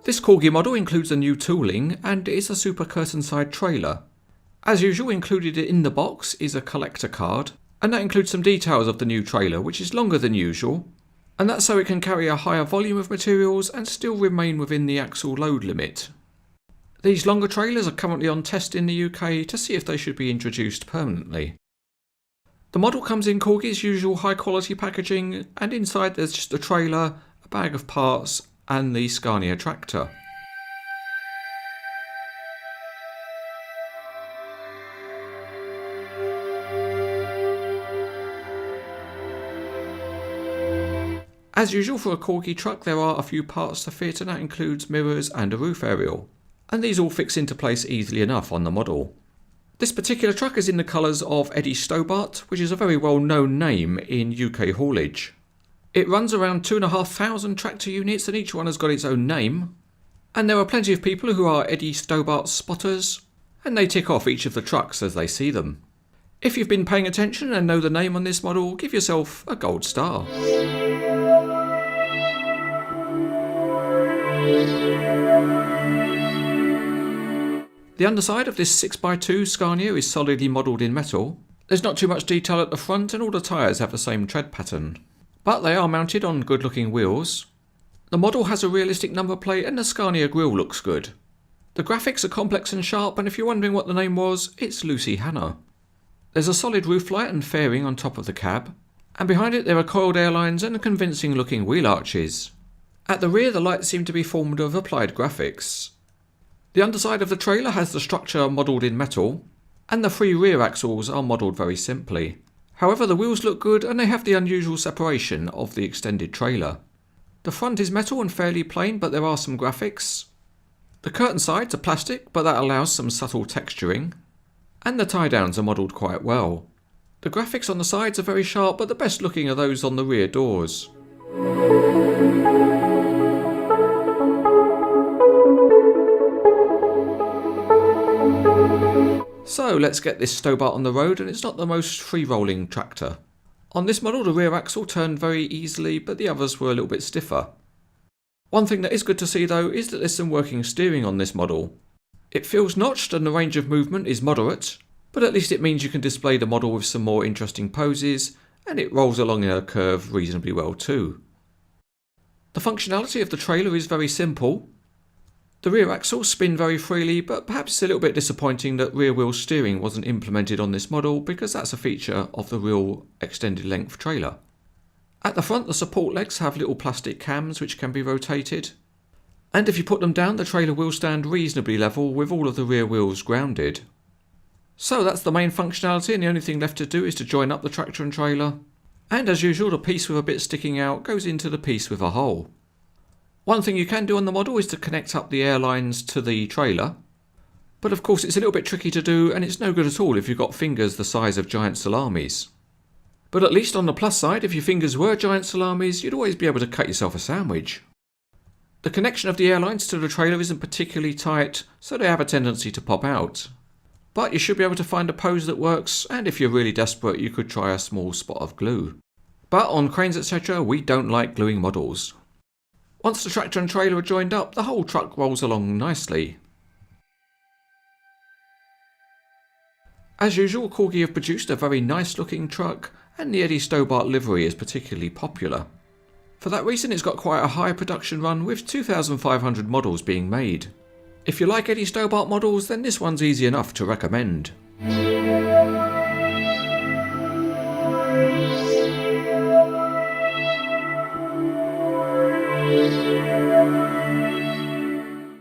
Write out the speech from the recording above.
This Corgi model includes a new tooling and is a super Curtainside trailer. As usual, included in the box is a collector card, and that includes some details of the new trailer, which is longer than usual, and that's so it can carry a higher volume of materials and still remain within the axle load limit. These longer trailers are currently on test in the UK to see if they should be introduced permanently. The model comes in Corgi's usual high quality packaging, and inside there's just a trailer, a bag of parts and the Scania tractor. As usual for a Corgi truck, there are a few parts to fit, and that includes mirrors and a roof aerial, and these all fix into place easily enough on the model. This particular truck is in the colours of Eddie Stobart, which is a very well known name in UK haulage. It runs around 2,500 tractor units, and each one has got its own name, and there are plenty of people who are Eddie Stobart spotters, and they tick off each of the trucks as they see them. If you've been paying attention and know the name on this model, give yourself a gold star. The underside of this 6x2 Scania is solidly modelled in metal. There's not too much detail at the front, and all the tyres have the same tread pattern, but they are mounted on good looking wheels. The model has a realistic number plate, and the Scania Grille looks good. The graphics are complex and sharp, and if you're wondering what the name was, it's Lucy Hannah. There's a solid roof light and fairing on top of the cab, and behind it there are coiled air lines and convincing looking wheel arches. At the rear the lights seem to be formed of applied graphics. The underside of the trailer has the structure modelled in metal, and the three rear axles are modelled very simply. However, the wheels look good, and they have the unusual separation of the extended trailer. The front is metal and fairly plain, but there are some graphics. The curtainsides are plastic, but that allows some subtle texturing. And the tie downs are modelled quite well. The graphics on the sides are very sharp, but the best looking are those on the rear doors. So let's get this Stobart on the road, and it's not the most free-rolling tractor. On this model the rear axle turned very easily, but the others were a little bit stiffer. One thing that is good to see though is that there's some working steering on this model. It feels notched and the range of movement is moderate, but at least it means you can display the model with some more interesting poses, and it rolls along in a curve reasonably well too. The functionality of the trailer is very simple. The rear axles spin very freely, but perhaps it's a little bit disappointing that rear wheel steering wasn't implemented on this model, because that's a feature of the real extended length trailer. At the front the support legs have little plastic cams which can be rotated, and if you put them down the trailer will stand reasonably level with all of the rear wheels grounded. So that's the main functionality, and the only thing left to do is to join up the tractor and trailer, and as usual the piece with a bit sticking out goes into the piece with a hole. One thing you can do on the model is to connect up the air lines to the trailer, but of course it's a little bit tricky to do, and it's no good at all if you've got fingers the size of giant salamis. But at least on the plus side, if your fingers were giant salamis, you'd always be able to cut yourself a sandwich. The connection of the air lines to the trailer isn't particularly tight, so they have a tendency to pop out. But you should be able to find a pose that works, and if you're really desperate you could try a small spot of glue. But on cranes etc. we don't like gluing models. Once the tractor and trailer are joined up, the whole truck rolls along nicely. As usual, Corgi have produced a very nice looking truck, and the Eddie Stobart livery is particularly popular. For that reason it's got quite a high production run, with 2,500 models being made. If you like Eddie Stobart models, then this one's easy enough to recommend.